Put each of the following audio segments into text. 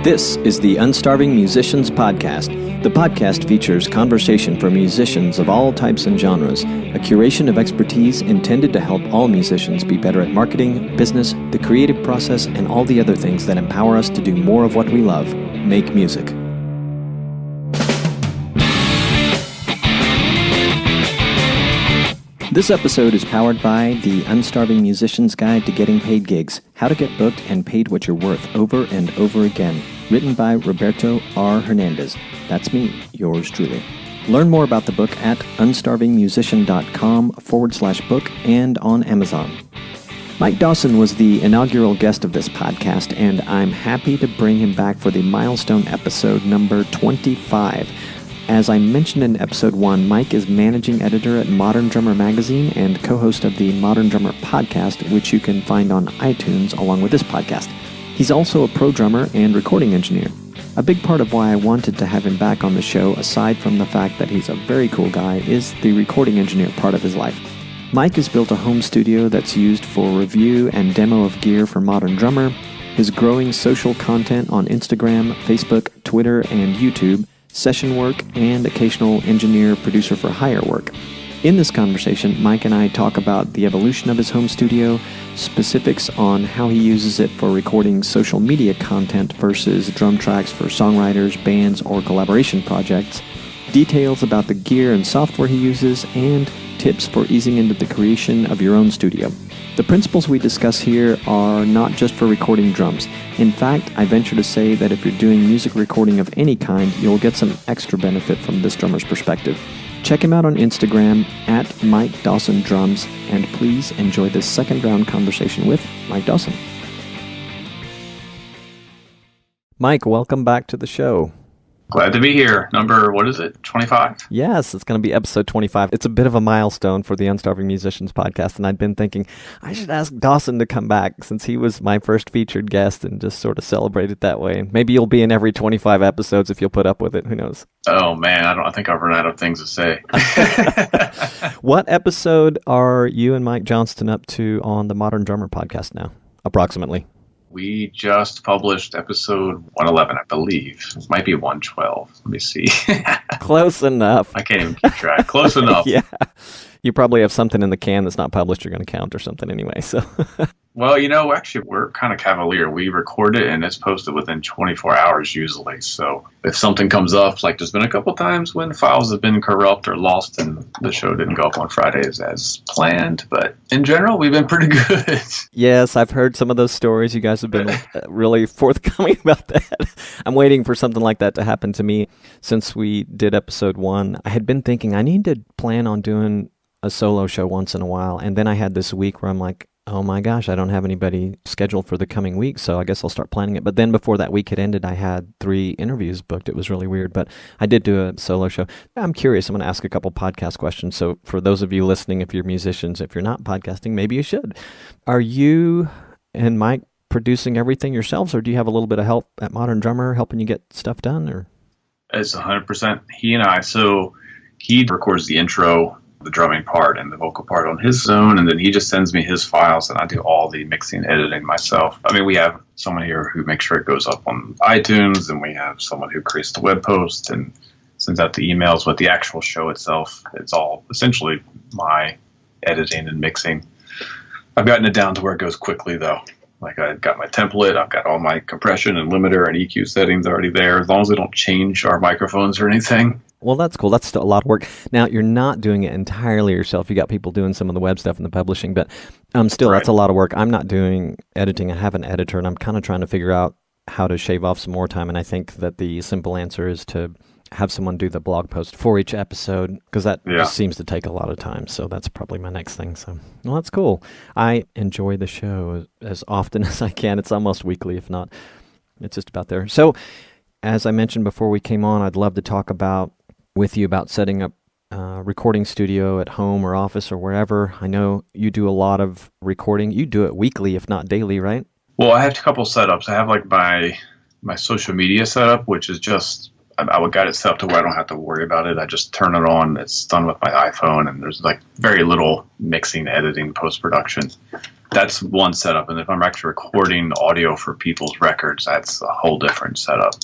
This is the Unstarving Musicians Podcast. The podcast features conversation for musicians of all types and genres, a curation of expertise intended to help all musicians be better at marketing, business, the creative process, and all the other things that empower us to do more of what we love, make music. This episode is powered by the Unstarving Musician's Guide to Getting Paid Gigs, How to Get Booked and Paid What You're Worth Over and Over Again, written by Roberto R. Hernandez. That's me, yours truly. Learn more about the book at unstarvingmusician.com/book and on Amazon. Mike Dawson was the inaugural guest of this podcast, and I'm happy to bring him back for the milestone episode number 25. As I mentioned in episode 1, Mike is managing editor at Modern Drummer magazine and co-host of the Modern Drummer podcast, which you can find on iTunes along with this podcast. He's also a pro drummer and recording engineer. A big part of why I wanted to have him back on the show, aside from the fact that he's a very cool guy, is the recording engineer part of his life. Mike has built a home studio that's used for review and demo of gear for Modern Drummer, his growing social content on Instagram, Facebook, Twitter, and YouTube, session work, and occasional engineer-producer for hire work. In this conversation, Mike and I talk about the evolution of his home studio, specifics on how he uses it for recording social media content versus drum tracks for songwriters, bands, or collaboration projects, details about the gear and software he uses, and tips for easing into the creation of your own studio. The principles we discuss here are not just for recording drums. In fact, I venture to say that if you're doing music recording of any kind, you'll get some extra benefit from this drummer's perspective. Check him out on Instagram at Mike Dawson Drums, and please enjoy this second round conversation with Mike Dawson. Mike, welcome back to the show. Glad to be here. Number, 25? Yes, it's going to be episode 25. It's a bit of a milestone for the Unstarving Musicians podcast, and I'd been thinking I should ask Dawson to come back since he was my first featured guest and just sort of celebrate it that way. Maybe you'll be in every 25 episodes if you'll put up with it. Who knows? Oh, man, I think I've run out of things to say. What episode are you and Mike Johnston up to on the Modern Drummer podcast now, approximately? We just published episode 111, I believe. It might be 112. Let me see. Close enough. I can't even keep track. Close enough. Yeah. You probably have something in the can that's not published you're going to count or something anyway. So. Well, actually, we're kind of cavalier. We record it, and it's posted within 24 hours usually. So if something comes up, like there's been a couple times when files have been corrupt or lost and the show didn't go up on Fridays as planned. But in general, we've been pretty good. Yes, I've heard some of those stories. You guys have been really forthcoming about that. I'm waiting for something like that to happen to me. Since we did episode 1, I had been thinking I need to plan on doing a solo show once in a while. And then I had this week where I'm like, oh my gosh, I don't have anybody scheduled for the coming week, so I guess I'll start planning it. But then before that week had ended, I had 3 interviews booked. It was really weird, but I did do a solo show. I'm curious. I'm going to ask a couple podcast questions. So for those of you listening, if you're musicians, if you're not podcasting, maybe you should. Are you and Mike producing everything yourselves, or do you have a little bit of help at Modern Drummer helping you get stuff done? Or It's 100% he and I. So he records the intro, the drumming part and the vocal part on his own, and then he just sends me his files and I do all the mixing and editing myself. I mean, we have someone here who makes sure it goes up on iTunes, and we have someone who creates the web post and sends out the emails, but the actual show itself, it's all essentially my editing and mixing. I've gotten it down to where it goes quickly though. Like I've got my template, I've got all my compression and limiter and EQ settings already there, as long as they don't change our microphones or anything. Well, that's cool. That's still a lot of work. Now, you're not doing it entirely yourself. You got people doing some of the web stuff and the publishing, but still, Right. That's a lot of work. I'm not doing editing. I have an editor, and I'm kind of trying to figure out how to shave off some more time, and I think that the simple answer is to have someone do the blog post for each episode, because that just seems to take a lot of time, so that's probably my next thing. So, well, that's cool. I enjoy the show as often as I can. It's almost weekly, if not. It's just about there. So, as I mentioned before we came on, I'd love to talk with you about setting up a recording studio at home or office or wherever. I know you do a lot of recording. You do it weekly, if not daily, right? Well, I have a couple setups. I have like my social media setup, which is just I would get it set up to where I don't have to worry about it. I just turn it on. It's done with my iPhone, and there's like very little mixing, editing, post-production. That's one setup. And if I'm actually recording audio for people's records, that's a whole different setup.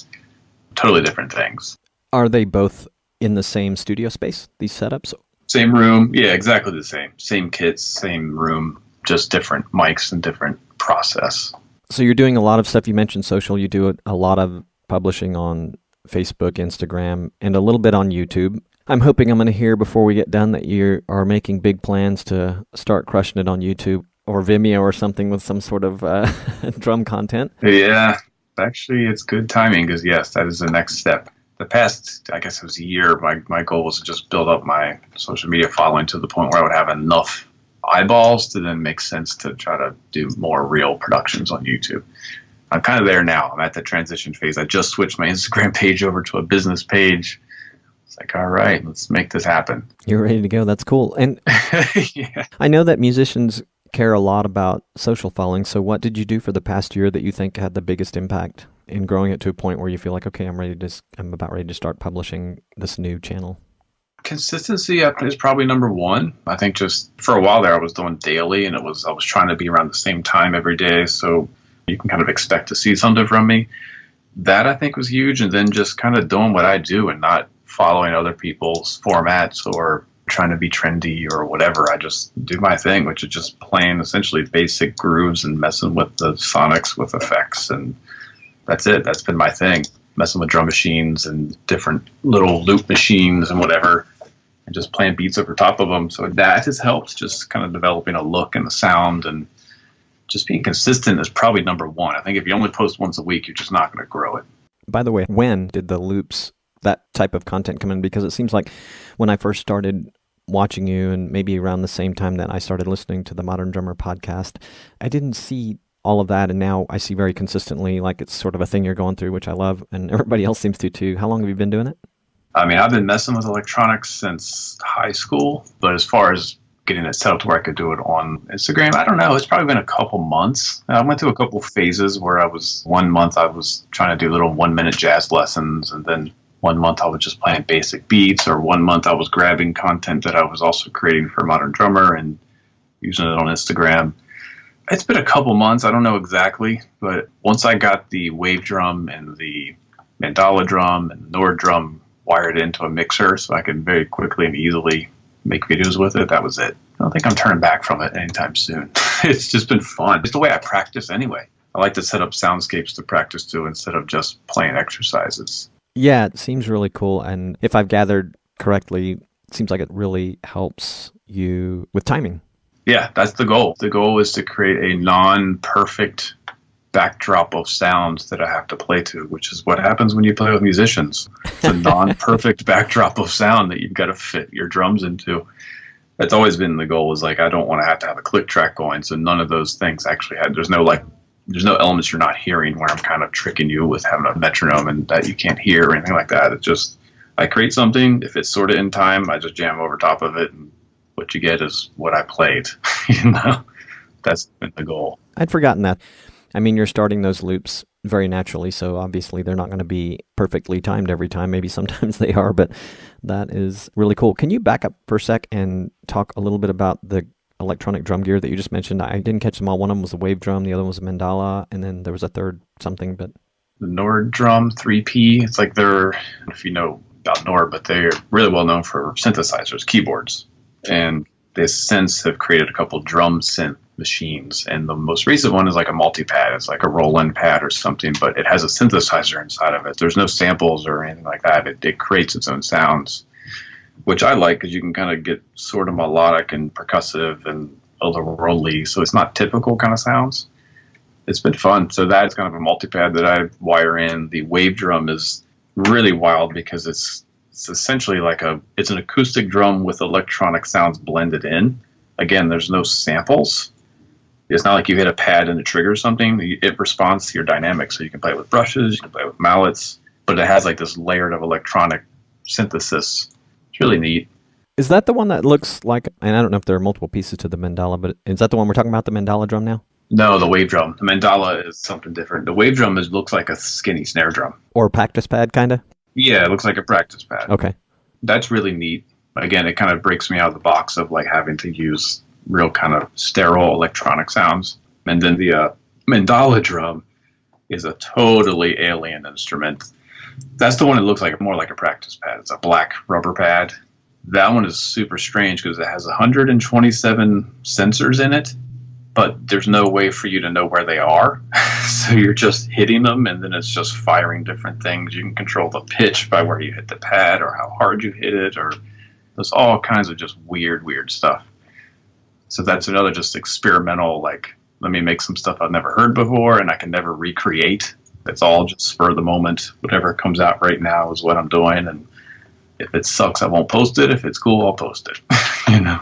Totally different things. Are they both in the same studio space, these setups? Same room. Yeah, exactly the same. Same kits, same room, just different mics and different process. So you're doing a lot of stuff. You mentioned social. You do a lot of publishing on Facebook, Instagram, and a little bit on YouTube. I'm hoping I'm going to hear before we get done that you are making big plans to start crushing it on YouTube or Vimeo or something with some sort of drum content. Yeah, actually, it's good timing because, yes, that is the next step. The past, I guess it was a year, my goal was to just build up my social media following to the point where I would have enough eyeballs to then make sense to try to do more real productions on YouTube. I'm kind of there now. I'm at the transition phase. I just switched my Instagram page over to a business page. It's like, all right, let's make this happen. You're ready to go. That's cool. And yeah. I know that musicians care a lot about social following. So what did you do for the past year that you think had the biggest impact in growing it to a point where you feel like, okay, I'm about ready to start publishing this new channel? Consistency is probably number one. I think just for a while there, I was doing daily, and I was trying to be around the same time every day. So you can kind of expect to see something from me. That I think was huge. And then just kind of doing what I do and not following other people's formats or trying to be trendy or whatever. I just do my thing, which is just playing essentially basic grooves and messing with the sonics with effects. And that's it. That's been my thing. Messing with drum machines and different little loop machines and whatever, and just playing beats over top of them. So that has helped, just kind of developing a look and a sound, and just being consistent is probably number one. I think if you only post once a week, you're just not going to grow it. By the way, when did the loops, that type of content come in? Because it seems like when I first started watching you, and maybe around the same time that I started listening to the Modern Drummer podcast, I didn't see all of that, and now I see very consistently like it's sort of a thing you're going through, which I love, and everybody else seems to too. How long have you been doing it? I mean, I've been messing with electronics since high school, but as far as getting it set up to where I could do it on Instagram, I don't know. It's probably been a couple months. I went through a couple phases where 1 month I was trying to do little 1-minute jazz lessons, and then 1 month I was just playing basic beats, or 1 month I was grabbing content that I was also creating for Modern Drummer and using it on Instagram. It's been a couple months. I don't know exactly, but once I got the wave drum and the mandala drum and the Nord drum wired into a mixer so I could very quickly and easily make videos with it, that was it. I don't think I'm turning back from it anytime soon. It's just been fun. It's the way I practice anyway. I like to set up soundscapes to practice to instead of just playing exercises. Yeah, it seems really cool. And if I've gathered correctly, it seems like it really helps you with timing. Yeah, that's the goal. The goal is to create a non-perfect backdrop of sounds that I have to play to, which is what happens when you play with musicians. It's a non-perfect backdrop of sound that you've got to fit your drums into. That's always been the goal, is like, I don't want to have a click track going, so none of those things actually there's no elements you're not hearing where I'm kind of tricking you with having a metronome and that you can't hear or anything like that. It's just, I create something, if it's sort of in time, I just jam over top of it, and what you get is what I played. That's been the goal. I'd forgotten that. I mean, you're starting those loops very naturally, so obviously they're not going to be perfectly timed every time. Maybe sometimes they are, but that is really cool. Can you back up for a sec and talk a little bit about the electronic drum gear that you just mentioned? I didn't catch them all. One of them was a wave drum, the other one was a mandala, and then there was a third something. But the Nord drum 3P, it's like they're, I don't know if you know about Nord, but they're really well known for synthesizers, keyboards. And they since have created a couple drum synth machines. And the most recent one is like a multi-pad. It's like a roll-in pad or something, but it has a synthesizer inside of it. There's no samples or anything like that. It creates its own sounds, which I like because you can kind of get sort of melodic and percussive and otherworldly. So it's not typical kind of sounds. It's been fun. So that's kind of a multi-pad that I wire in. The wave drum is really wild because it's essentially like it's an acoustic drum with electronic sounds blended in. Again, there's no samples. It's not like you hit a pad and it triggers something. It responds to your dynamics. So you can play it with brushes, you can play it with mallets, but it has like this layered of electronic synthesis. It's really neat. Is that the one that looks like, and I don't know if there are multiple pieces to the mandala, but is that the one we're talking about, the mandala drum now? No, the wave drum. The mandala is something different. The wave drum looks like a skinny snare drum. Or a practice pad, kind of? Yeah, it looks like a practice pad. Okay. That's really neat. Again, it kind of breaks me out of the box of like having to use real kind of sterile electronic sounds. And then the mandala drum is a totally alien instrument. That's the one that looks like more like a practice pad. It's a black rubber pad. That one is super strange because it has 127 sensors in it, but there's no way for you to know where they are. So you're just hitting them, and then it's just firing different things. You can control the pitch by where you hit the pad or how hard you hit it, or there's all kinds of just weird stuff. So that's another just experimental, like, let me make some stuff I've never heard before and I can never recreate. It's all just spur of the moment. Whatever comes out right now is what I'm doing. And if it sucks, I won't post it. If it's cool, I'll post it.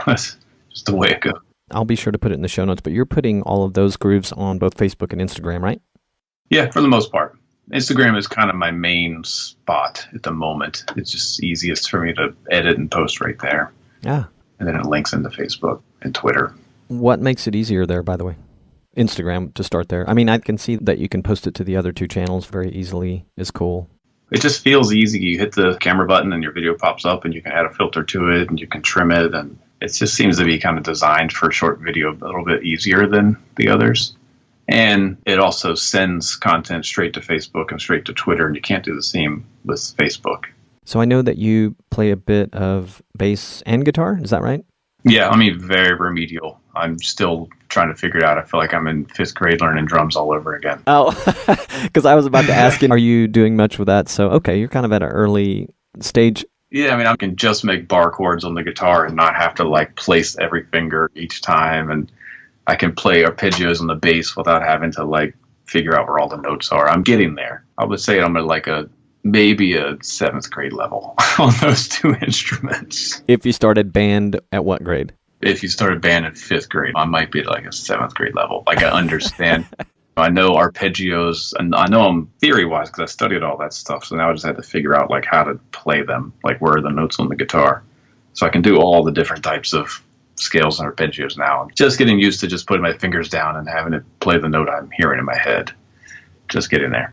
That's just the way it goes. I'll be sure to put it in the show notes, but you're putting all of those grooves on both Facebook and Instagram, right? Yeah, for the most part. Instagram is kind of my main spot at the moment. It's just easiest for me to edit and post right there. Yeah. And then it links into Facebook and Twitter. What makes it easier there, by the way? Instagram to start there. I mean, I can see that you can post it to the other two channels very easily. Is cool. It just feels easy. You hit the camera button and your video pops up and you can add a filter to it and you can trim it. And it just seems to be kind of designed for short video a little bit easier than the others. And it also sends content straight to Facebook and straight to Twitter, and you can't do the same with Facebook. So I know that you play a bit of bass and guitar. Is that right? Yeah, I mean, very remedial. I'm still trying to figure it out. I feel like I'm in 5th grade learning drums all over again. Oh, because I was about to ask you, are you doing much with that? So, okay, you're kind of at an early stage. Yeah, I mean, I can just make bar chords on the guitar and not have to, like, place every finger each time. And I can play arpeggios on the bass without having to, like, figure out where all the notes are. I'm getting there. I would say I'm at, like, maybe a 7th grade level on those two instruments. If you started band at what grade? If you started band at 5th grade, I might be at like a 7th grade level. Like I understand, I know arpeggios, and I know them theory-wise because I studied all that stuff. So now I just have to figure out like how to play them, like where are the notes on the guitar. So I can do all the different types of scales and arpeggios now. I'm just getting used to just putting my fingers down and having it play the note I'm hearing in my head. Just getting there.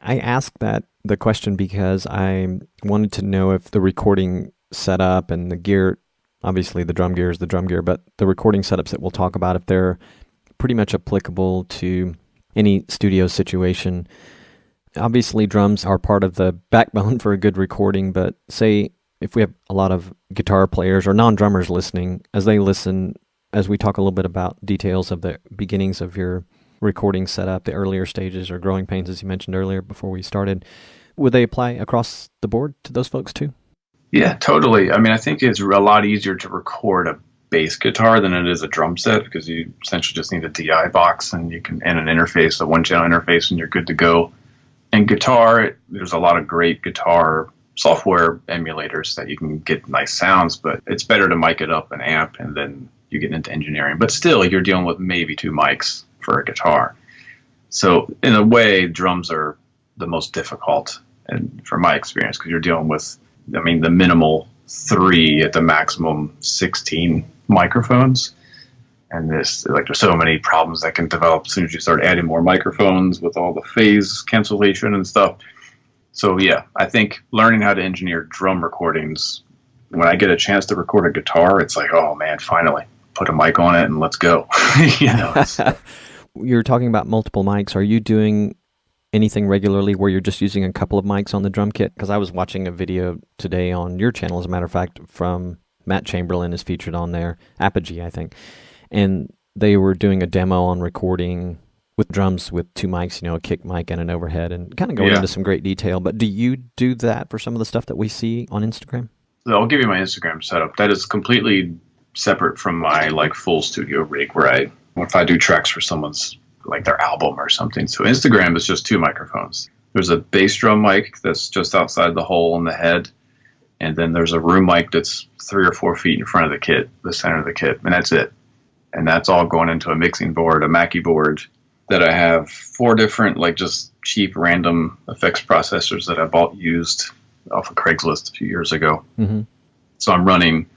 I asked the question because I wanted to know if the recording setup and the gear, obviously the drum gear is the drum gear, but the recording setups that we'll talk about, if they're pretty much applicable to any studio situation. Obviously drums are part of the backbone for a good recording, but say if we have a lot of guitar players or non-drummers listening, as they listen, as we talk a little bit about details of the beginnings of your recording setup, the earlier stages or growing pains, as you mentioned earlier before we started, would they apply across the board to those folks too? Yeah, totally. I mean, I think it's a lot easier to record a bass guitar than it is a drum set because you essentially just need a DI box and you can and an interface, a one-channel interface, and you're good to go. And guitar, there's a lot of great guitar software emulators that you can get nice sounds, but it's better to mic it up and amp, and then you get into engineering. But still, you're dealing with maybe 2 mics for a guitar. So in a way, drums are the most difficult, and from my experience, because you're dealing with, I mean, the minimal 3 at the maximum 16 microphones. And there's so many problems that can develop as soon as you start adding more microphones with all the phase cancellation and stuff. So yeah, I think learning how to engineer drum recordings, when I get a chance to record a guitar, it's like, oh man, finally, put a mic on it and let's go. You're talking about multiple mics. Are you doing anything regularly where you're just using a couple of mics on the drum kit? Because I was watching a video today on your channel, as a matter of fact, from Matt Chamberlain is featured on there, Apogee, I think. And they were doing a demo on recording with drums with 2 mics, a kick mic and an overhead, and kind of going into some great detail. But do you do that for some of the stuff that we see on Instagram? So I'll give you my Instagram setup. That is completely separate from my full studio rig where if I do tracks for someone's their album or something. So Instagram is just 2 microphones. There's a bass drum mic that's just outside the hole in the head. And then there's a room mic that's 3 or 4 feet in front of the kit, the center of the kit. And that's it. And that's all going into a mixing board, a Mackie board that I have 4 different, just cheap random effects processors that I bought used off of Craigslist a few years ago. Mm-hmm. So I'm running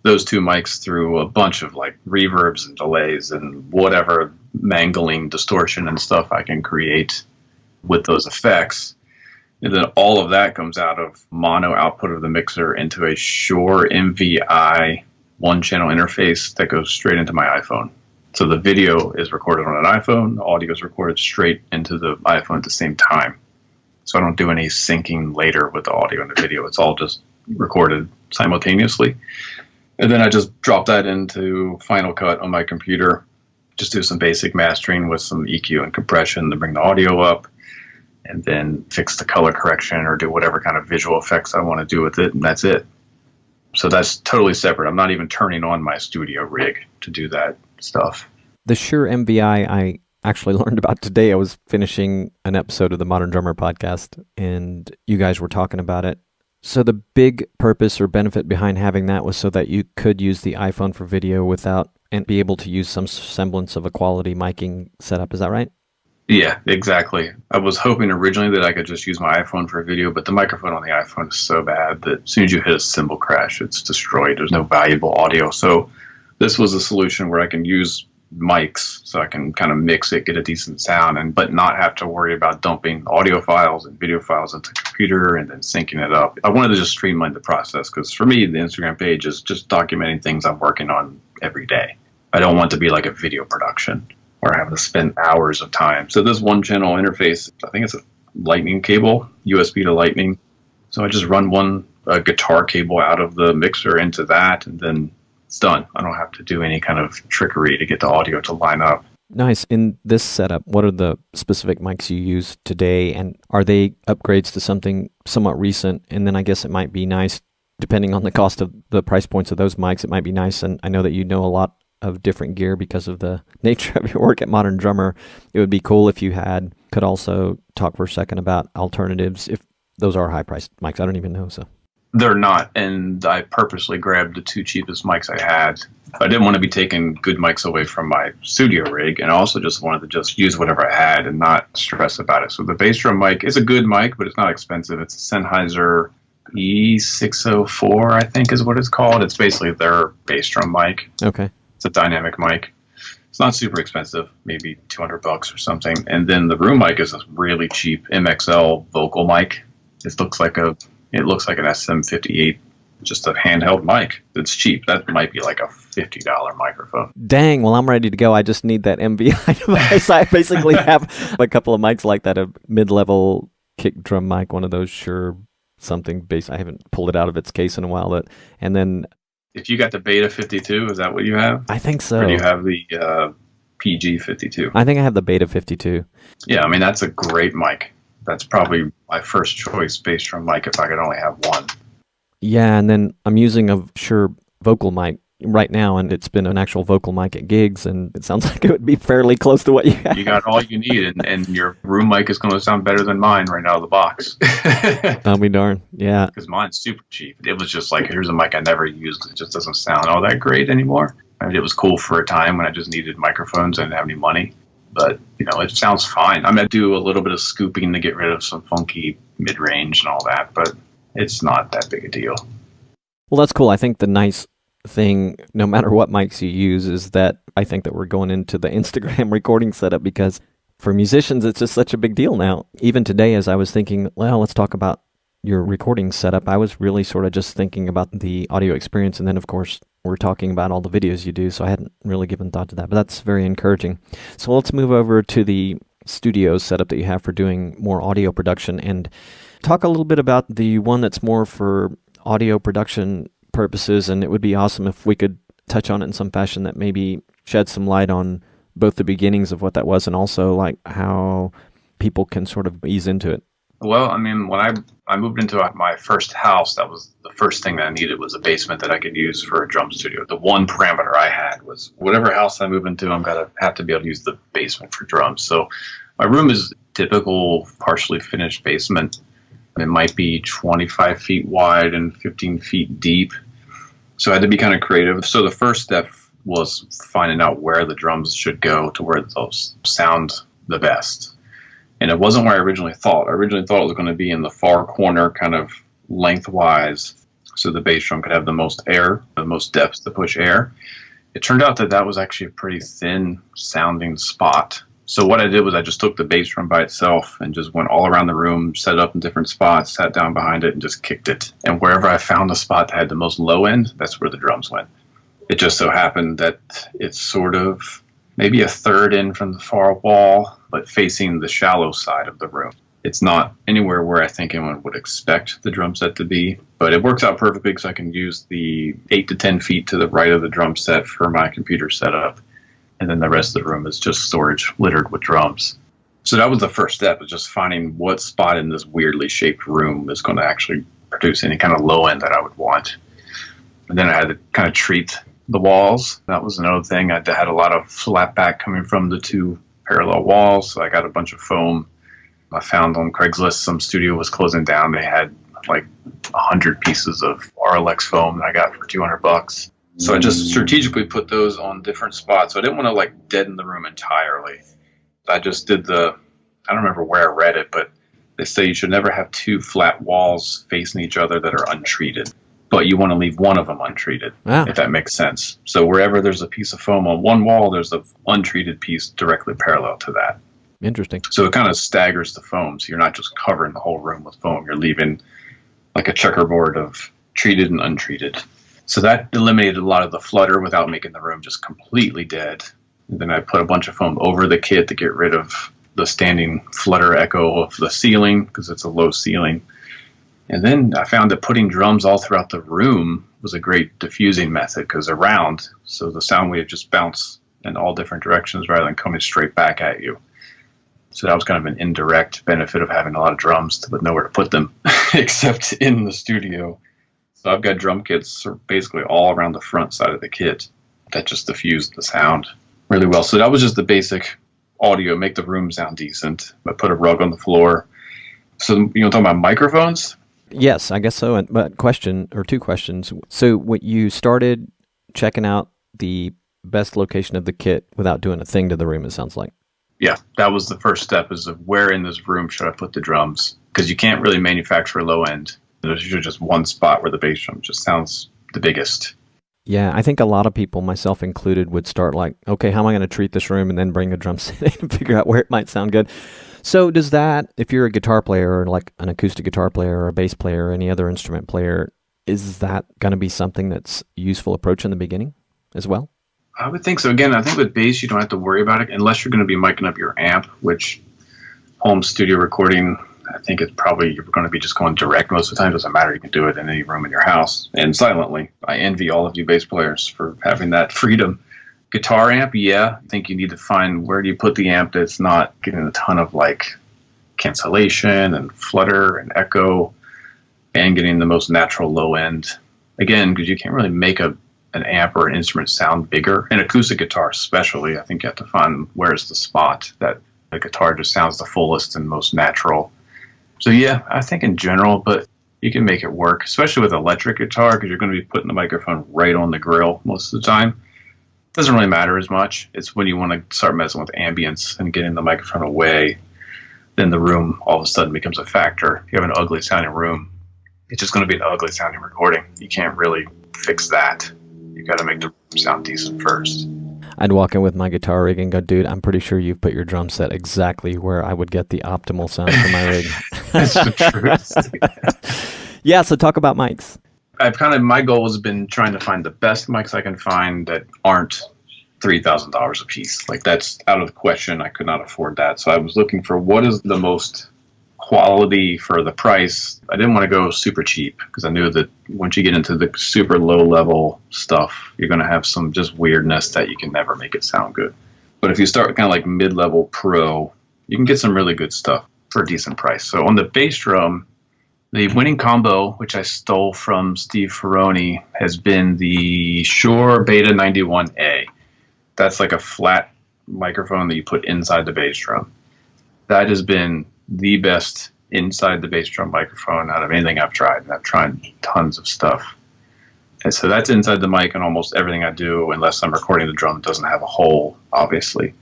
those 2 mics through a bunch of reverbs and delays and whatever mangling distortion and stuff I can create with those effects. And then all of that comes out of mono output of the mixer into a Shure MVI one-channel interface that goes straight into my iPhone. So the video is recorded on an iPhone, the audio is recorded straight into the iPhone at the same time. So I don't do any syncing later with the audio and the video. It's all just recorded simultaneously. And then I just drop that into Final Cut on my computer, just do some basic mastering with some EQ and compression to bring the audio up, and then fix the color correction or do whatever kind of visual effects I want to do with it, and that's it. So that's totally separate. I'm not even turning on my studio rig to do that stuff. The Shure MVI I actually learned about today. I was finishing an episode of the Modern Drummer podcast, and you guys were talking about it. So the big purpose or benefit behind having that was so that you could use the iPhone for video without and be able to use some semblance of a quality miking setup. Is that right? Yeah, exactly. I was hoping originally that I could just use my iPhone for video, but the microphone on the iPhone is so bad that as soon as you hit a cymbal crash, it's destroyed. There's no valuable audio. So this was a solution where I can use mics so I can kind of mix it, get a decent sound, but not have to worry about dumping audio files and video files into the computer and then syncing it up. I wanted to just streamline the process because for me, the Instagram page is just documenting things I'm working on every day. I don't want to be like a video production where I have to spend hours of time. So this one channel interface, I think it's a lightning cable, USB to lightning. So I just run a guitar cable out of the mixer into that, and then it's done. I don't have to do any kind of trickery to get the audio to line up. Nice. In this setup, what are the specific mics you use today, and are they upgrades to something somewhat recent? And then I guess it might be nice, depending on the cost of the price points of those mics, it might be nice, and I know that you know a lot of different gear because of the nature of your work at Modern Drummer. It would be cool if you could also talk for a second about alternatives, if those are high-priced mics. I don't even know, so. They're not, and I purposely grabbed the two cheapest mics I had. I didn't want to be taking good mics away from my studio rig, and I also just wanted to just use whatever I had and not stress about it. So the bass drum mic is a good mic, but it's not expensive. It's a Sennheiser E604, I think is what it's called. It's basically their bass drum mic. Okay. It's a dynamic mic. It's not super expensive, maybe $200 or something. And then the room mic is a really cheap MXL vocal mic. It looks like an SM58, just a handheld mic. It's cheap. That might be like a $50 microphone. Dang, well, I'm ready to go. I just need that MVI device. I basically have a couple of mics like that, a mid-level kick drum mic, one of those Shure something bass. I haven't pulled it out of its case in a while. And then... If you got the Beta 52, is that what you have? I think so. Or do you have the PG 52? I think I have the Beta 52. Yeah, I mean, that's a great mic. That's probably my first choice bass drum mic if I could only have one. Yeah, and then I'm using a Shure Vocal Mic right now, and it's been an actual vocal mic at gigs, and it sounds like it would be fairly close to what you have. You got all you need, and your room mic is going to sound better than mine right out of the box. I'll be darned, yeah. Because mine's super cheap. It was just like, here's a mic I never used. It just doesn't sound all that great anymore. I mean, it was cool for a time when I just needed microphones and didn't have any money. But, it sounds fine. I'm going to do a little bit of scooping to get rid of some funky mid-range and all that, but it's not that big a deal. Well, that's cool. I think the nice thing, no matter what mics you use, is that I think that we're going into the Instagram recording setup, because for musicians, it's just such a big deal now. Even today, as I was thinking, well, let's talk about your recording setup, I was really sort of just thinking about the audio experience. And then, of course, we're talking about all the videos you do, so I hadn't really given thought to that, but that's very encouraging. So let's move over to the studio setup that you have for doing more audio production, and talk a little bit about the one that's more for audio production purposes. And it would be awesome if we could touch on it in some fashion that maybe shed some light on both the beginnings of what that was and also like how people can sort of ease into it. Well, I mean, when I moved into my first house, that was the first thing that I needed was a basement that I could use for a drum studio. The one parameter I had was whatever house I move into, I'm going to have to be able to use the basement for drums. So my room is typical partially finished basement. It might be 25 feet wide and 15 feet deep. So I had to be kind of creative. So the first step was finding out where the drums should go to where those sound the best. And it wasn't where I originally thought. I originally thought it was going to be in the far corner, kind of lengthwise, so the bass drum could have the most air, the most depth to push air. It turned out that that was actually a pretty thin sounding spot. So what I did was I just took the bass drum by itself and just went all around the room, set it up in different spots, sat down behind it, and just kicked it. And wherever I found a spot that had the most low end, that's where the drums went. It just so happened that it's sort of maybe a third in from the far wall, but facing the shallow side of the room. It's not anywhere where I think anyone would expect the drum set to be, but it works out perfectly because I can use the 8 to 10 feet to the right of the drum set for my computer setup. And then the rest of the room is just storage littered with drums. So that was the first step, was just finding what spot in this weirdly shaped room is going to actually produce any kind of low end that I would want. And then I had to kind of treat the walls. That was another thing. I had a lot of slap back coming from the two parallel walls. So I got a bunch of foam. I found on Craigslist some studio was closing down. They had like 100 pieces of RLX foam that I got for $200. So I just strategically put those on different spots. So I didn't want to like deaden the room entirely. I just did I don't remember where I read it, but they say you should never have two flat walls facing each other that are untreated. But you want to leave one of them untreated, if that makes sense. So wherever there's a piece of foam on one wall, there's an untreated piece directly parallel to that. Interesting. So it kind of staggers the foam. So you're not just covering the whole room with foam. You're leaving like a checkerboard of treated and untreated. So that eliminated a lot of the flutter without making the room just completely dead. And then I put a bunch of foam over the kit to get rid of the standing flutter echo of the ceiling because it's a low ceiling. And then I found that putting drums all throughout the room was a great diffusing method because they're round, so the sound wave just bounce in all different directions rather than coming straight back at you. So that was kind of an indirect benefit of having a lot of drums but nowhere to put them except in the studio. So I've got drum kits basically all around the front side of the kit that just diffused the sound really well. So that was just the basic audio, make the room sound decent. I put a rug on the floor. So you know, talking about microphones? Yes, I guess so. But two questions. So what you started checking out the best location of the kit without doing a thing to the room, it sounds like. Yeah, that was the first step, is of where in this room should I put the drums? Because you can't really manufacture a low end. There's usually just one spot where the bass drum just sounds the biggest. Yeah, I think a lot of people, myself included, would start like, okay, how am I going to treat this room, and then bring a drum set in and figure out where it might sound good. So does that, if you're a guitar player or like an acoustic guitar player or a bass player or any other instrument player, is that going to be something that's a useful approach in the beginning as well? I would think so. Again, I think with bass, you don't have to worry about it unless you're going to be miking up your amp, which home studio recording, I think it's probably you're going to be just going direct most of the time. It doesn't matter. You can do it in any room in your house and silently. I envy all of you bass players for having that freedom. Guitar amp, yeah. I think you need to find where do you put the amp that's not getting a ton of like cancellation and flutter and echo and getting the most natural low end. Again, because you can't really make an amp or an instrument sound bigger. An acoustic guitar especially, I think you have to find where's the spot that the guitar just sounds the fullest and most natural. So yeah, I think in general, but you can make it work, especially with electric guitar because you're going to be putting the microphone right on the grill most of the time. Doesn't really matter as much. It's when you want to start messing with ambience and getting the microphone away, then the room all of a sudden becomes a factor. If you have an ugly sounding room, it's just going to be an ugly sounding recording. You can't really fix that. You got to make the room sound decent first. I'd walk in with my guitar rig and go, dude, I'm pretty sure you've put your drum set exactly where I would get the optimal sound for my rig. That's the truth. Yeah, so talk about mics. My goal has been trying to find the best mics I can find that aren't $3,000 a piece. Like that's out of the question. I could not afford that. So I was looking for what is the most quality for the price. I didn't want to go super cheap because I knew that once you get into the super low level stuff, you're going to have some just weirdness that you can never make it sound good. But if you start kind of like mid-level pro, you can get some really good stuff for a decent price. So on the bass drum, the winning combo, which I stole from Steve Ferroni, has been the Shure Beta 91A. That's like a flat microphone that you put inside the bass drum. That has been the best inside the bass drum microphone out of anything I've tried. And I've tried tons of stuff. And so that's inside the mic and almost everything I do, unless I'm recording the drum, doesn't have a hole, obviously.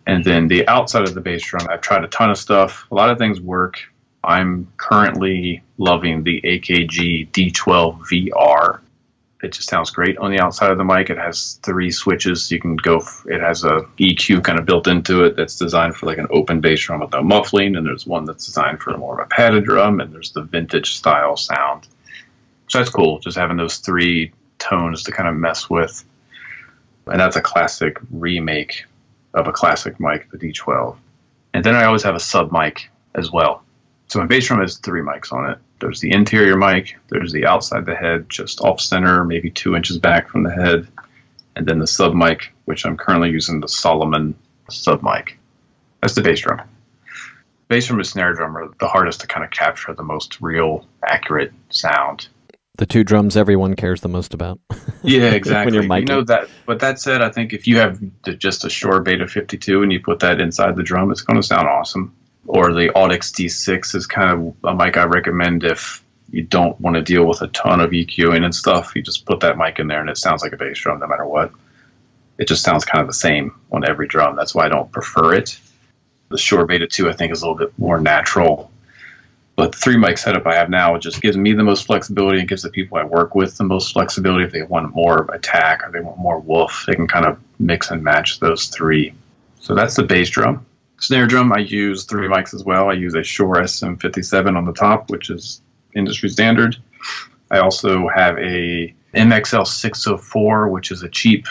And then the outside of the bass drum, I've tried a ton of stuff. A lot of things work. I'm currently loving the Akg D12 Vr. It just sounds great on the outside of the mic. It has 3 switches. You can go. It has a EQ kind of built into it that's designed for like an open bass drum with no muffling, and there's one that's designed for more of a padded drum, and there's the vintage style sound. So that's cool, just having those 3 tones to kind of mess with. And that's a classic remake of a classic mic, the D12. And then I always have a sub mic as well. So my bass drum has 3 mics on it. There's the interior mic, there's the outside the head, just off center, maybe 2 inches back from the head, and then the sub mic, which I'm currently using the Solomon sub mic. That's the bass drum. Bass drum and snare drum are the hardest to kind of capture the most real, accurate sound. The 2 drums everyone cares the most about. Yeah, exactly. When you're micing. That. But that said, I think if you have just a Shure Beta 52 and you put that inside the drum, it's going to sound awesome. Or the Akg D6 is kind of a mic I recommend if you don't want to deal with a ton of EQing and stuff. You just put that mic in there and it sounds like a bass drum no matter what. It just sounds kind of the same on every drum. That's why I don't prefer it. The Shure Beta 2 I think is a little bit more natural. But the 3 mic setup I have now just gives me the most flexibility and gives the people I work with the most flexibility. If they want more attack or they want more woof, they can kind of mix and match those 3. So that's the bass drum. Snare drum, I use 3 mics as well. I use a Shure SM57 on the top, which is industry standard. I also have a MXL 604, which is a cheap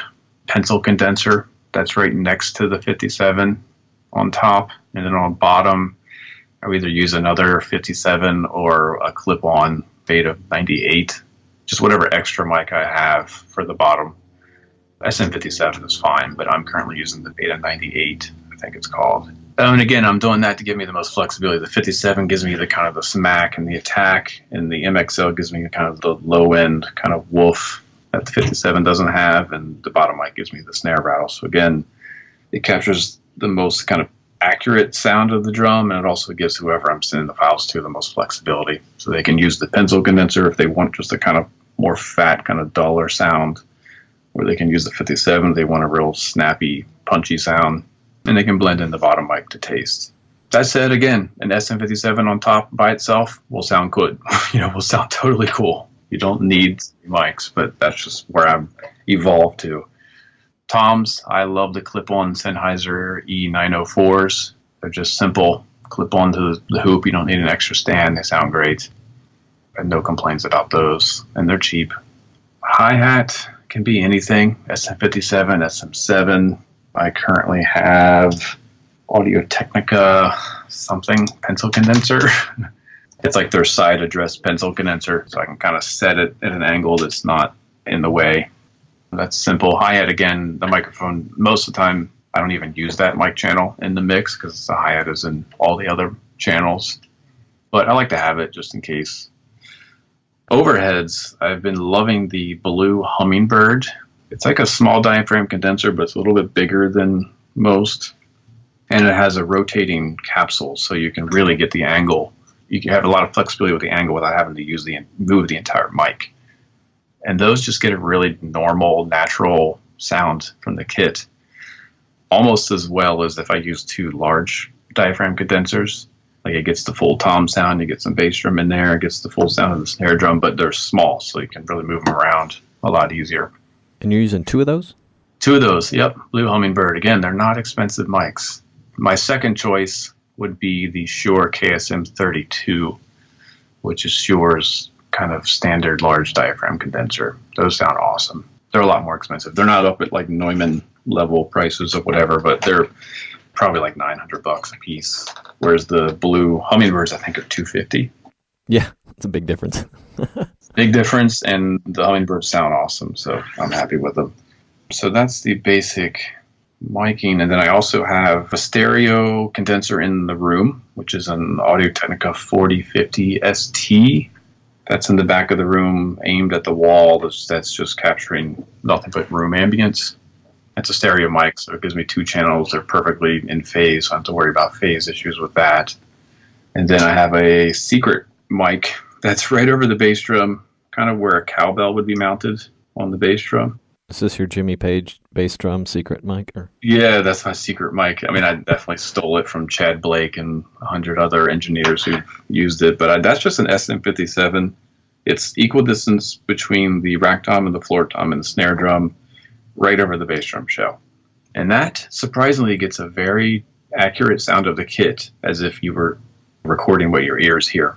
pencil condenser. That's right next to the 57 on top. And then on bottom, I either use another 57 or a clip-on Beta 98. Just whatever extra mic I have for the bottom. SM57 is fine, but I'm currently using the Beta 98. I think it's called. And again, I'm doing that to give me the most flexibility. The 57 gives me the kind of the smack and the attack, and the MXL gives me the kind of the low end kind of woof that the 57 doesn't have, and the bottom mic gives me the snare rattle. So again, it captures the most kind of accurate sound of the drum, and it also gives whoever I'm sending the files to the most flexibility. So they can use the pencil condenser if they want just a kind of more fat, kind of duller sound, or they can use the 57 if they want a real snappy, punchy sound. And they can blend in the bottom mic to taste. That said, again, an SM57 on top by itself will sound good. Will sound totally cool. You don't need mics, but that's just where I'm evolved to. Toms, I love the clip-on Sennheiser E904s. They're just simple. Clip on to the hoop. You don't need an extra stand. They sound great. I have no complaints about those, and they're cheap. Hi-hat can be anything. SM57, SM7. I currently have Audio-Technica something pencil condenser. It's like their side address pencil condenser, so I can kind of set it at an angle that's not in the way. That's simple. Hi-hat, again, the microphone, most of the time I don't even use that mic channel in the mix because the hi-hat is in all the other channels. But I like to have it just in case. Overheads, I've been loving the Blue Hummingbird. It's like a small diaphragm condenser, but it's a little bit bigger than most. And it has a rotating capsule, so you can really get the angle. You can have a lot of flexibility with the angle without having to move the entire mic. And those just get a really normal, natural sound from the kit. Almost as well as if I use 2 large diaphragm condensers. Like it gets the full tom sound, you get some bass drum in there, it gets the full sound of the snare drum, but they're small, so you can really move them around a lot easier. And you're using 2 of those? 2 of those, yep. Blue Hummingbird. Again, they're not expensive mics. My second choice would be the Shure KSM32, which is Shure's kind of standard large diaphragm condenser. Those sound awesome. They're a lot more expensive. They're not up at like Neumann level prices or whatever, but they're probably like $900 a piece. Whereas the Blue Hummingbirds, I think, are $250. Yeah, it's a big difference. Big difference, and the Hummingbirds sound awesome, so I'm happy with them. So that's the basic miking, and then I also have a stereo condenser in the room, which is an Audio-Technica 4050 ST. That's in the back of the room, aimed at the wall. That's just capturing nothing but room ambience. It's a stereo mic, so it gives me 2 channels. They're perfectly in phase, so I don't have to worry about phase issues with that. And then I have a secret mic that's right over the bass drum, kind of where a cowbell would be mounted on the bass drum. Is this your Jimmy Page bass drum secret mic? Or? Yeah, that's my secret mic. I mean, I definitely stole it from Chad Blake and 100 other engineers who've used it, but that's just an SM57. It's equal distance between the rack tom and the floor tom and the snare drum, right over the bass drum shell. And that surprisingly gets a very accurate sound of the kit, as if you were recording what your ears hear.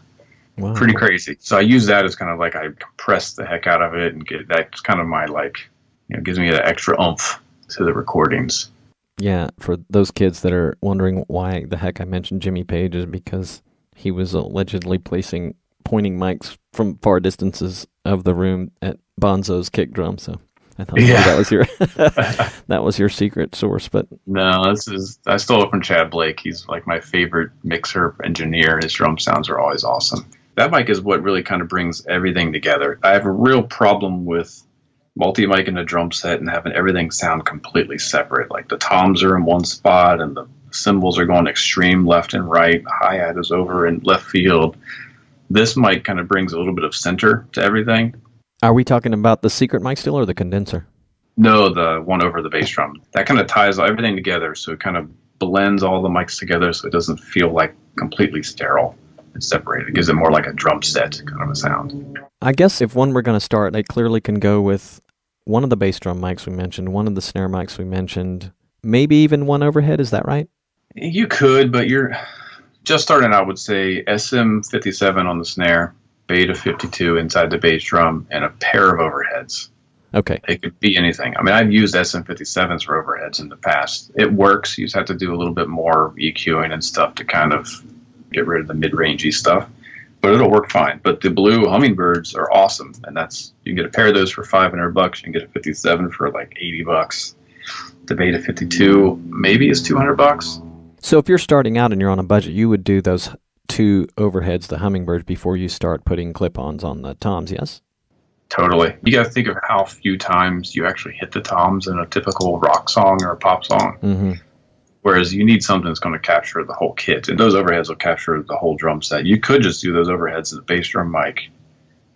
Wow. Pretty crazy. So I use that as kind of like I compress the heck out of it and get that's kind of my gives me an extra oomph to the recordings. Yeah, for those kids that are wondering why the heck I mentioned Jimmy Page is because he was allegedly pointing mics from far distances of the room at Bonzo's kick drum. So I thought maybe that was your secret source, but no, I stole it from Chad Blake. He's like my favorite mixer engineer. His drum sounds are always awesome. That mic is what really kind of brings everything together. I have a real problem with multi-mic in a drum set and having everything sound completely separate. Like the toms are in one spot and the cymbals are going extreme left and right. The hi-hat is over in left field. This mic kind of brings a little bit of center to everything. Are we talking about the secret mic still or the condenser? No, the one over the bass drum. That kind of ties everything together, so it kind of blends all the mics together so it doesn't feel like completely sterile and separated. It gives it more like a drum set kind of a sound. I guess if one were going to start, they clearly can go with one of the bass drum mics we mentioned, one of the snare mics we mentioned, maybe even one overhead. Is that right? You could, but you're just starting, I would say SM57 on the snare, Beta 52 inside the bass drum, and a pair of overheads. Okay. It could be anything. I mean, I've used SM57s for overheads in the past. It works. You just have to do a little bit more EQing and stuff to kind of get rid of the mid-rangey stuff. But it'll work fine. But the blue Hummingbirds are awesome, and you can get a pair of those for $500. You can get a 57 for like $80. The Beta 52 maybe is $200. So if you're starting out and you're on a budget, you would do those two overheads, the Hummingbirds, before you start putting clip-ons on the toms, yes? Totally. You got to think of how few times you actually hit the toms in a typical rock song or a pop song. Mm-hmm. Whereas you need something that's going to capture the whole kit. And those overheads will capture the whole drum set. You could just do those overheads at the bass drum mic.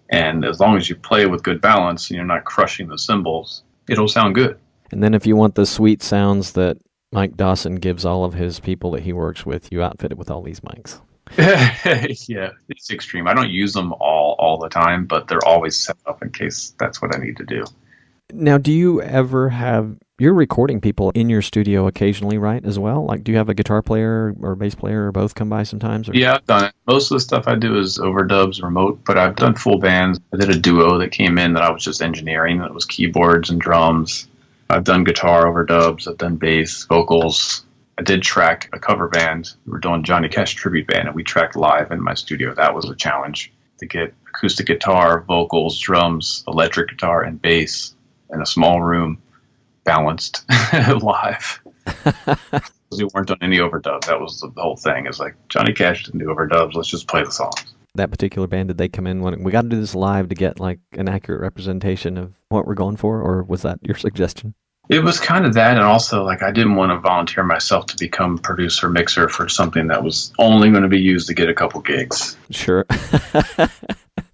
And as long as you play with good balance and you're not crushing the cymbals, it'll sound good. And then if you want the sweet sounds that Mike Dawson gives all of his people that he works with, you outfit it with all these mics. Yeah, it's extreme. I don't use them all the time, but they're always set up in case that's what I need to do. Now, do you ever you're recording people in your studio occasionally, right, as well? Like, do you have a guitar player or bass player or both come by sometimes? Or? Yeah, I've done it. Most of the stuff I do is overdubs, remote, but I've done full bands. I did a duo that came in that I was just engineering. It was keyboards and drums. I've done guitar overdubs. I've done bass, vocals. I did track a cover band. We were doing Johnny Cash tribute band, and we tracked live in my studio. That was a challenge to get acoustic guitar, vocals, drums, electric guitar, and bass in a small room, balanced live. We weren't doing any overdubs. That was the whole thing. It's like Johnny Cash didn't do overdubs. Let's just play the songs. That particular band, did they come in when we got to do this live to get like an accurate representation of what we're going for, or was that your suggestion? It was kind of that, and also like I didn't want to volunteer myself to become producer mixer for something that was only going to be used to get a couple gigs. Sure.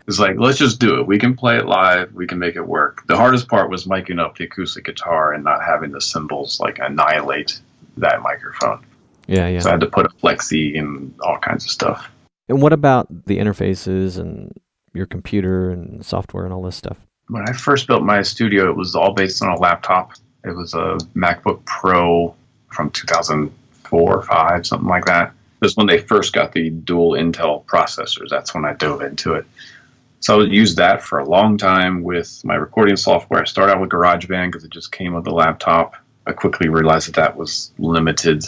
It's like, let's just do it. We can play it live. We can make it work. The hardest part was miking up the acoustic guitar and not having the cymbals like annihilate that microphone. Yeah. So I had to put a flexi and all kinds of stuff. And what about the interfaces and your computer and software and all this stuff? When I first built my studio, it was all based on a laptop. It was a MacBook Pro from 2004 or 5, something like that. It was when they first got the dual Intel processors. That's when I dove into it. So I used that for a long time with my recording software. I started out with GarageBand because it just came with the laptop. I quickly realized that was limited.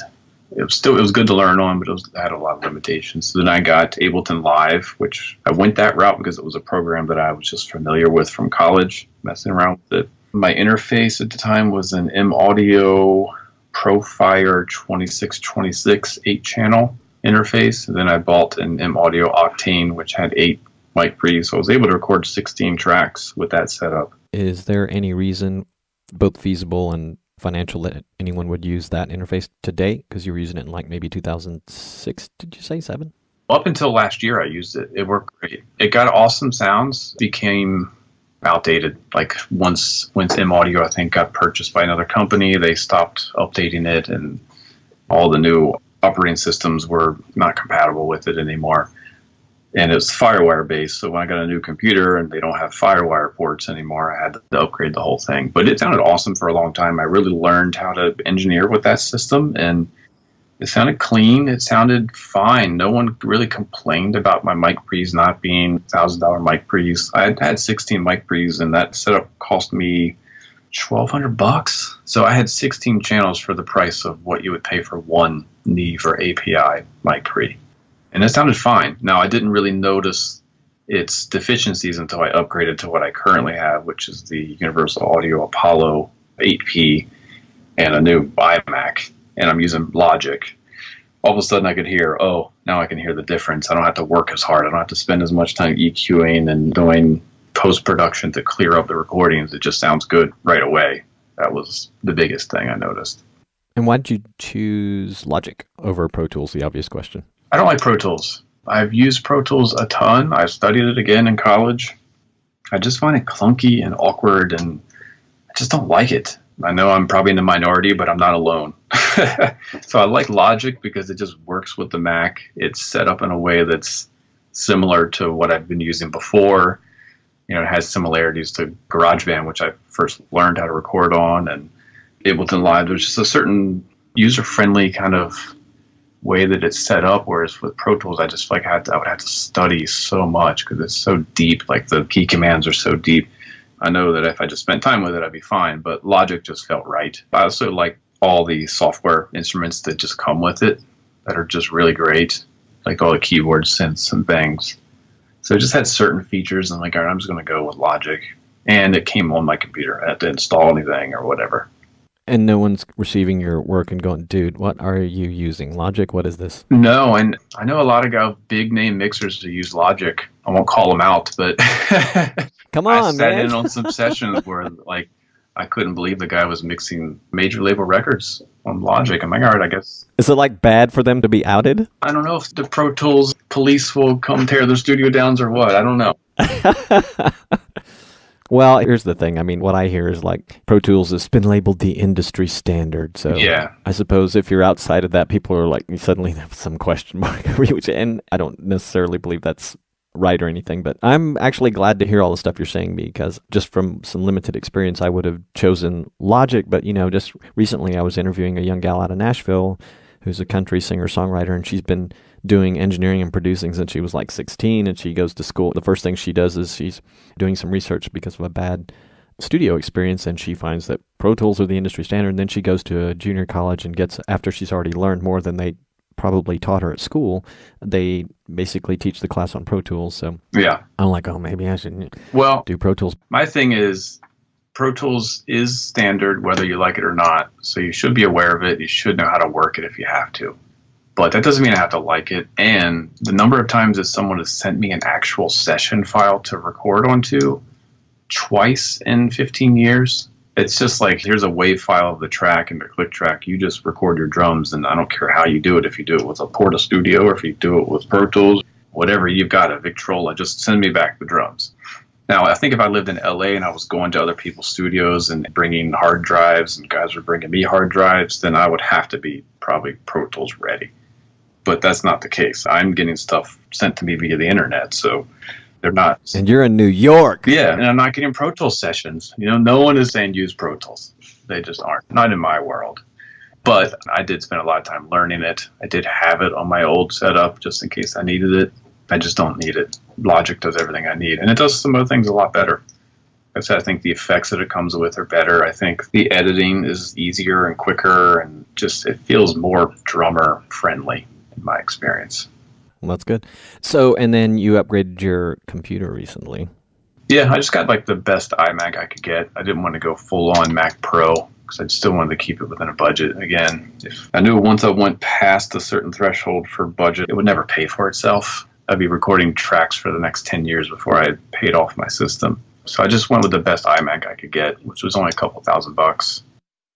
It was good to learn on, but it had a lot of limitations. So then I got Ableton Live, which I went that route because it was a program that I was just familiar with from college, messing around with it. My interface at the time was an M-Audio Profire 2626 8-channel interface. And then I bought an M-Audio Octane, which had 8 mic pre's. So I was able to record 16 tracks with that setup. Is there any reason, both feasible and financial, that anyone would use that interface today? Because you were using it in like maybe 2006, did you say, 7? Up until last year, I used it. It worked great. It got awesome sounds, became outdated. Like once M-Audio, I think, got purchased by another company, they stopped updating it, and all the new operating systems were not compatible with it anymore. And it's FireWire based. So when I got a new computer and they don't have FireWire ports anymore, I had to upgrade the whole thing. But it sounded awesome for a long time. I really learned how to engineer with that system, and it sounded clean. It sounded fine. No one really complained about my mic pre's not being $1,000 mic pre's. I had 16 mic pre's, and that setup cost me $1,200. So I had 16 channels for the price of what you would pay for one Neve or API mic pre. And it sounded fine. Now, I didn't really notice its deficiencies until I upgraded to what I currently have, which is the Universal Audio Apollo 8P and a new iMac. And I'm using Logic. All of a sudden I could hear, oh, now I can hear the difference. I don't have to work as hard. I don't have to spend as much time EQing and doing post-production to clear up the recordings. It just sounds good right away. That was the biggest thing I noticed. And why did you choose Logic over Pro Tools, the obvious question? I don't like Pro Tools. I've used Pro Tools a ton. I've studied it again in college. I just find it clunky and awkward, and I just don't like it. I know I'm probably in the minority, but I'm not alone. So I like Logic because it just works with the Mac. It's set up in a way that's similar to what I've been using before. You know, it has similarities to GarageBand, which I first learned how to record on, and Ableton Live. There's just a certain user-friendly kind of way that it's set up, whereas with Pro Tools, I just feel like I would have to study so much because it's so deep. Like the key commands are so deep. I know that if I just spent time with it, I'd be fine, but Logic just felt right. I also like all the software instruments that just come with it that are just really great, like all the keyboard synths and things. So it just had certain features, and like, all right, I'm just going to go with Logic. And it came on my computer. I had to install anything or whatever. And no one's receiving your work and going, dude, what are you using? Logic? What is this? No, and I know a lot of big name mixers who use Logic. I won't call them out, but come on, I sat man. in on some sessions where like I couldn't believe the guy was mixing major label records on Logic. I'm like, all right, I guess. Is it like bad for them to be outed? I don't know if the Pro Tools police will come tear their studio down or what. I don't know. Well, here's the thing. I mean, what I hear is like Pro Tools has been labeled the industry standard. So yeah. I suppose if you're outside of that, people are like, you suddenly have some question mark. And I don't necessarily believe that's right or anything, but I'm actually glad to hear all the stuff you're saying, because just from some limited experience, I would have chosen Logic. But, you know, just recently I was interviewing a young gal out of Nashville who's a country singer-songwriter, and she's been doing engineering and producing since she was like 16, and she goes to school. The first thing she does is she's doing some research because of a bad studio experience, and she finds that Pro Tools are the industry standard, and then she goes to a junior college and gets, after she's already learned more than they probably taught her at school, they basically teach the class on Pro Tools. So yeah, I'm like, oh, maybe I should do Pro Tools. My thing is, Pro Tools is standard whether you like it or not, so you should be aware of it. You should know how to work it if you have to. But that doesn't mean I have to like it. And the number of times that someone has sent me an actual session file to record onto twice in 15 years, it's just like, here's a WAV file of the track and the click track. You just record your drums, and I don't care how you do it. If you do it with a Porta Studio or if you do it with Pro Tools, whatever you've got, a Victrola, just send me back the drums. Now, I think if I lived in LA and I was going to other people's studios and bringing hard drives and guys were bringing me hard drives, then I would have to be probably Pro Tools ready. But that's not the case. I'm getting stuff sent to me via the internet, so they're not. And you're in New York. Yeah, and I'm not getting Pro Tools sessions. You know, no one is saying use Pro Tools. They just aren't. Not in my world. But I did spend a lot of time learning it. I did have it on my old setup just in case I needed it. I just don't need it. Logic does everything I need, and it does some other things a lot better. Like I said, I think the effects that it comes with are better. I think the editing is easier and quicker, and just it feels more drummer friendly in my experience. Well, that's good. So, and then you upgraded your computer recently. Yeah, I just got like the best iMac I could get. I didn't want to go full on Mac Pro because I still wanted to keep it within a budget. Again, if I knew once I went past a certain threshold for budget, it would never pay for itself. I'd be recording tracks for the next 10 years before I had paid off my system. So I just went with the best iMac I could get, which was only a couple $1,000.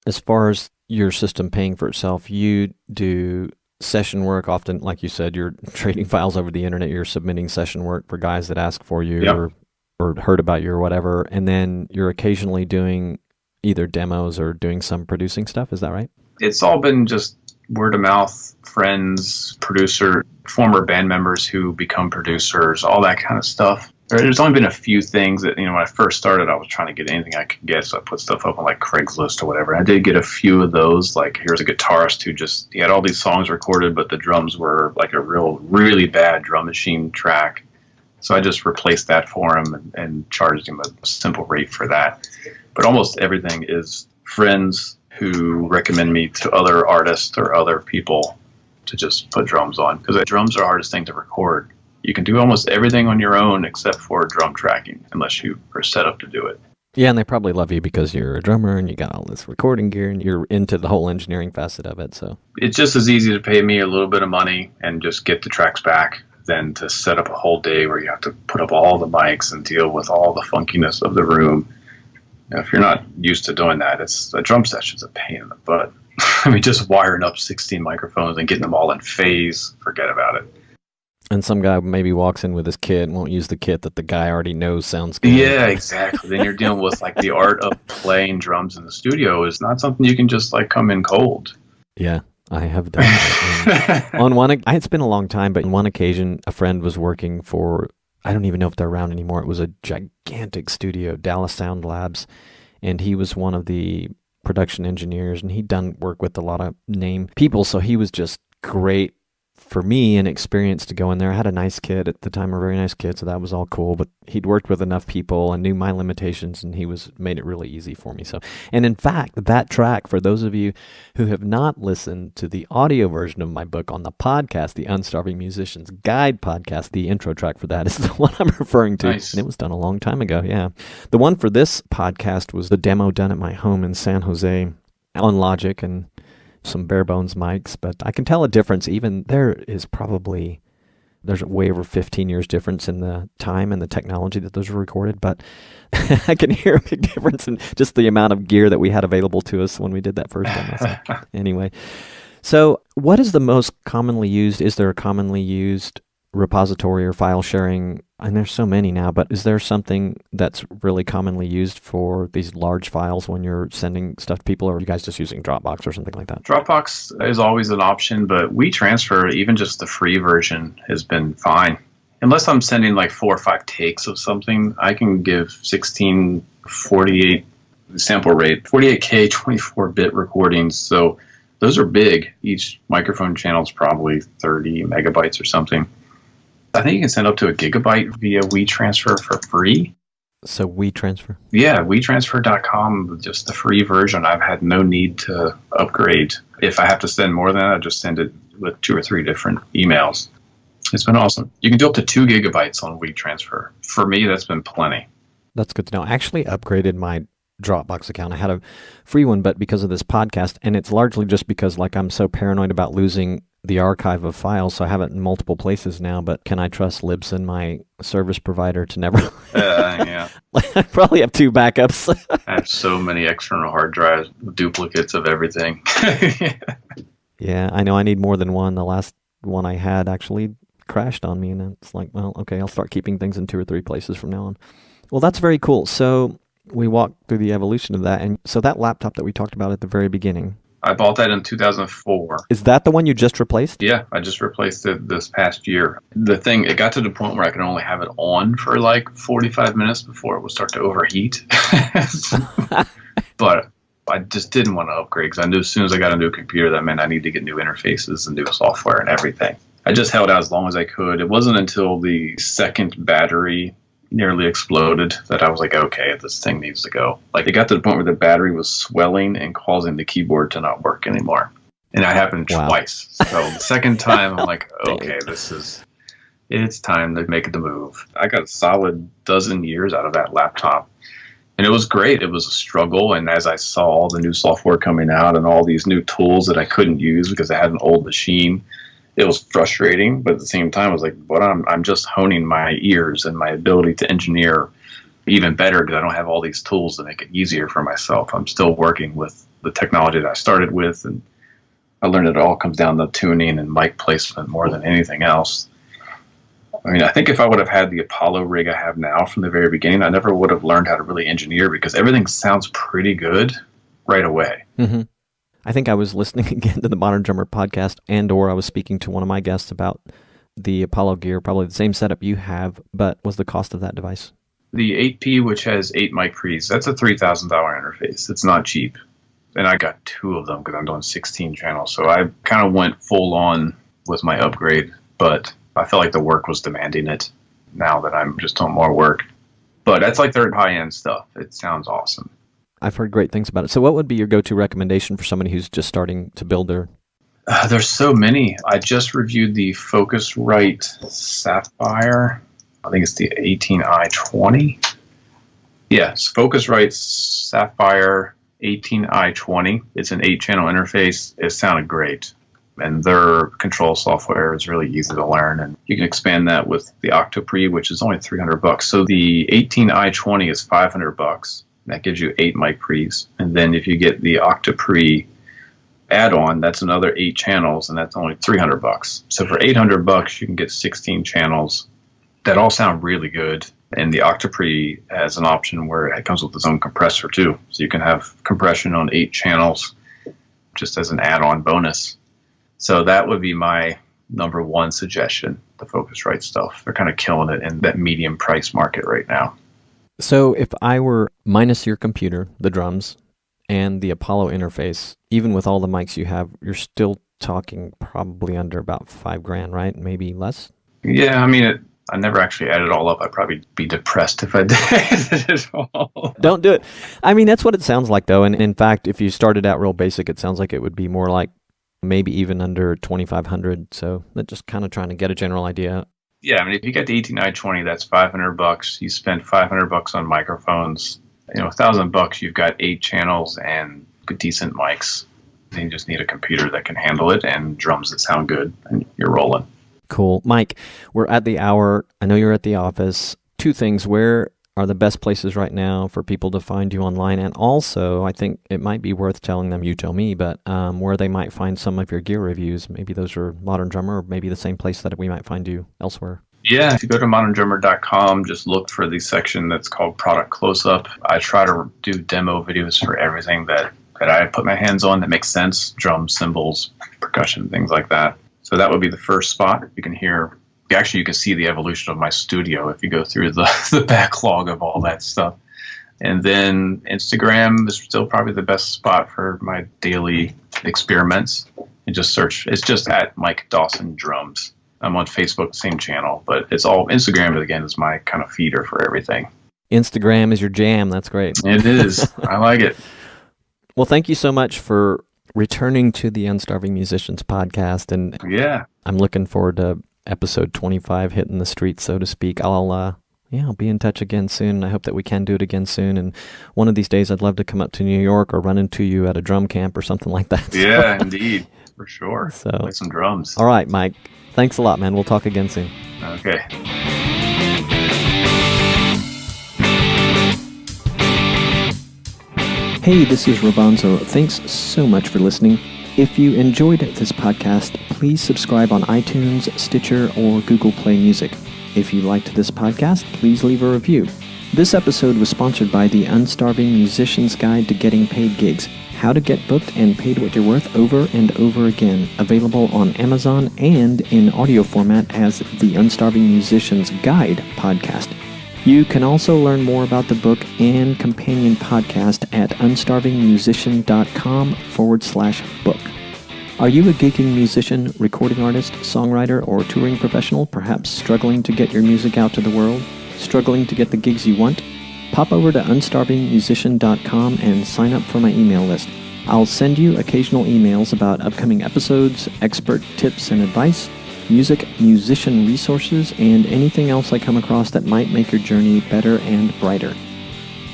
As far as your system paying for itself, you do session work often. Like you said, you're trading files over the internet. You're submitting session work for guys that ask for you. Yep. or heard about you or whatever. And then you're occasionally doing either demos or doing some producing stuff. Is that right? It's all been just word of mouth, friends, producer, former band members who become producers, all that kind of stuff. There's only been a few things that, when I first started, I was trying to get anything I could get. So I put stuff up on like Craigslist or whatever. And I did get a few of those. Like, here's a guitarist who he had all these songs recorded, but the drums were like a really bad drum machine track. So I just replaced that for him and charged him a simple rate for that. But almost everything is friends who recommend me to other artists or other people to just put drums on. Because drums are the hardest thing to record. You can do almost everything on your own except for drum tracking, unless you are set up to do it. Yeah, and they probably love you because you're a drummer and you got all this recording gear and you're into the whole engineering facet of it. So it's just as easy to pay me a little bit of money and just get the tracks back than to set up a whole day where you have to put up all the mics and deal with all the funkiness of the room. If you're not used to doing that, a drum session's a pain in the butt. I mean, just wiring up 16 microphones and getting them all in phase, forget about it. And some guy maybe walks in with his kit and won't use the kit that the guy already knows sounds good. Yeah, exactly. Then you're dealing with like the art of playing drums in the studio is not something you can just like come in cold. Yeah, I have done that. It's been a long time, but on one occasion, a friend was working for, I don't even know if they're around anymore. It was a gigantic studio, Dallas Sound Labs, and he was one of the production engineers, and he'd done work with a lot of name people, so he was just great for me and experience to go in there. I had a nice kid at the time, a very nice kid, so that was all cool, but he'd worked with enough people and knew my limitations, and he made it really easy for me. So, and in fact, that track, for those of you who have not listened to the audio version of my book on the podcast, the Unstarving Musician's Guide podcast, the intro track for that is the one I'm referring to. Nice. And it was done a long time ago, yeah. The one for this podcast was the demo done at my home in San Jose on Logic and some bare bones mics, but I can tell a difference. Even there's way over 15 years difference in the time and the technology that those were recorded, but I can hear a big difference in just the amount of gear that we had available to us when we did that first demo. So, anyway, so what is the most commonly used? Is there a commonly used repository or file sharing? And there's so many now, but is there something that's really commonly used for these large files when you're sending stuff to people, or are you guys just using Dropbox or something like that? Dropbox is always an option, but WeTransfer, even just the free version, has been fine. Unless I'm sending like 4 or 5 takes of something, I can give 16, 48 sample rate, 48K, 24-bit recordings. So those are big. Each microphone channel is probably 30 megabytes or something. I think you can send up to 1 gigabyte via WeTransfer for free. So WeTransfer? Yeah, WeTransfer.com, just the free version. I've had no need to upgrade. If I have to send more than that, I just send it with 2 or 3 different emails. It's been awesome. You can do up to 2 gigabytes on WeTransfer. For me, that's been plenty. That's good to know. I actually upgraded my Dropbox account. I had a free one, but because of this podcast, and it's largely just because I'm so paranoid about losing the archive of files, so I have it in multiple places now, but can I trust Libsyn, my service provider, to never... Yeah. I probably have 2 backups. I have so many external hard drives, duplicates of everything. Yeah, I know I need more than one. The last one I had actually crashed on me, and it's like, well, okay, I'll start keeping things in 2 or 3 places from now on. Well, that's very cool. So we walked through the evolution of that, and so that laptop that we talked about at the very beginning, I bought that in 2004. Is that the one you just replaced? Yeah, I just replaced it this past year. It got to the point where I could only have it on for like 45 minutes before it would start to overheat. But I just didn't want to upgrade because I knew as soon as I got a new computer, that meant I needed to get new interfaces and new software and everything. I just held out as long as I could. It wasn't until the second battery nearly exploded that I was like, okay, this thing needs to go. Like, it got to the point where the battery was swelling and causing the keyboard to not work anymore. And that happened twice. So the second time, I'm like, okay, it's time to make the move. I got a solid dozen years out of that laptop. And it was great. It was a struggle. And as I saw all the new software coming out and all these new tools that I couldn't use because I had an old machine, it was frustrating, but at the same time, I was like, "But I'm just honing my ears and my ability to engineer even better because I don't have all these tools to make it easier for myself. I'm still working with the technology that I started with, and I learned it all comes down to tuning and mic placement more than anything else. I mean, I think if I would have had the Apollo rig I have now from the very beginning, I never would have learned how to really engineer because everything sounds pretty good right away. Mm-hmm. I think I was listening again to the Modern Drummer podcast, or I was speaking to one of my guests about the Apollo gear, probably the same setup you have, but what's the cost of that device? The 8P, which has 8 mic pre's, that's a $3,000 interface. It's not cheap. And I got 2 of them because I'm doing 16 channels. So I kind of went full on with my upgrade, but I felt like the work was demanding it now that I'm just doing more work. But that's like their high-end stuff. It sounds awesome. I've heard great things about it. So what would be your go-to recommendation for somebody who's just starting to build their... There's so many. I just reviewed the Focusrite Sapphire. I think it's the 18i20. Yes, Focusrite Sapphire 18i20. It's an 8-channel interface. It sounded great. And their control software is really easy to learn. And you can expand that with the Octopre, which is only $300. So the 18i20 is $500. That gives you 8 mic pre's. And then if you get the Octopre add-on, that's another 8 channels, and that's only $300. So for $800, you can get 16 channels that all sound really good. And the Octopre has an option where it comes with its own compressor too. So you can have compression on 8 channels just as an add-on bonus. So that would be my number one suggestion, the Focusrite stuff. They're kind of killing it in that medium price market right now. So if I were minus your computer, the drums, and the Apollo interface, even with all the mics you have, you're still talking probably under about $5,000, right? Maybe less? Yeah, I mean, I never actually added it all up. I'd probably be depressed if I did it all. Don't do it. I mean, that's what it sounds like, though. And in fact, if you started out real basic, it sounds like it would be more like maybe even under $2,500. So that's just kind of trying to get a general idea. Yeah, I mean, if you get the 18i20, that's $500. You spend $500 on microphones. $1,000, you've got 8 channels and good, decent mics. Then you just need a computer that can handle it and drums that sound good, and you're rolling. Cool. Mike, we're at the hour. I know you're at the office. 2 things. Where are the best places right now for people to find you online? And also, I think it might be worth telling them, you tell me, but where they might find some of your gear reviews. Maybe those are Modern Drummer, or maybe the same place that we might find you elsewhere. Yeah, if you go to moderndrummer.com, just look for the section that's called Product Close-Up. I try to do demo videos for everything that I put my hands on that makes sense, drums, cymbals, percussion, things like that. So that would be the first spot. You can hear, actually you can see the evolution of my studio if you go through the backlog of all that stuff. And then Instagram is still probably the best spot for my daily experiments. And just search, it's just at Mike Dawson Drums. I'm on Facebook, same channel, but it's all Instagram, again, is my kind of feeder for everything. Instagram is your jam. That's great. It is. I like it. Well, thank you so much for returning to the Unstarving Musicians podcast. And yeah, I'm looking forward to episode 25 hitting the streets, so to speak. I'll be in touch again soon. I hope that we can do it again soon. And one of these days, I'd love to come up to New York or run into you at a drum camp or something like that. Yeah, indeed. For sure. So, play some drums. All right, Mike. Thanks a lot, man. We'll talk again soon. Okay. Hey, this is Robonzo. Thanks so much for listening. If you enjoyed this podcast, please subscribe on iTunes, Stitcher, or Google Play Music. If you liked this podcast, please leave a review. This episode was sponsored by the Unstarving Musician's Guide to Getting Paid Gigs. How to get booked and paid what you're worth over and over again. Available on Amazon and in audio format as the Unstarving Musician's Guide podcast. You can also learn more about the book and companion podcast at unstarvingmusician.com/book. Are you a gigging musician, recording artist, songwriter, or touring professional, perhaps struggling to get your music out to the world? Struggling to get the gigs you want? Pop over to unstarvingmusician.com and sign up for my email list. I'll send you occasional emails about upcoming episodes, expert tips and advice, music, musician resources, and anything else I come across that might make your journey better and brighter.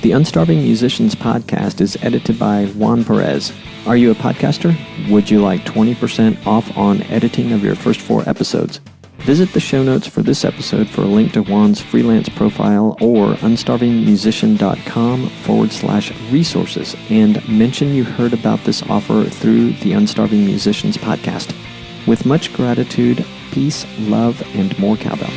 The Unstarving Musicians podcast is edited by Juan Perez. Are you a podcaster? Would you like 20% off on editing of your first 4 episodes? Visit the show notes for this episode for a link to Juan's freelance profile or unstarvingmusician.com/resources and mention you heard about this offer through the Unstarving Musicians podcast. With much gratitude, peace, love, and more cowbell.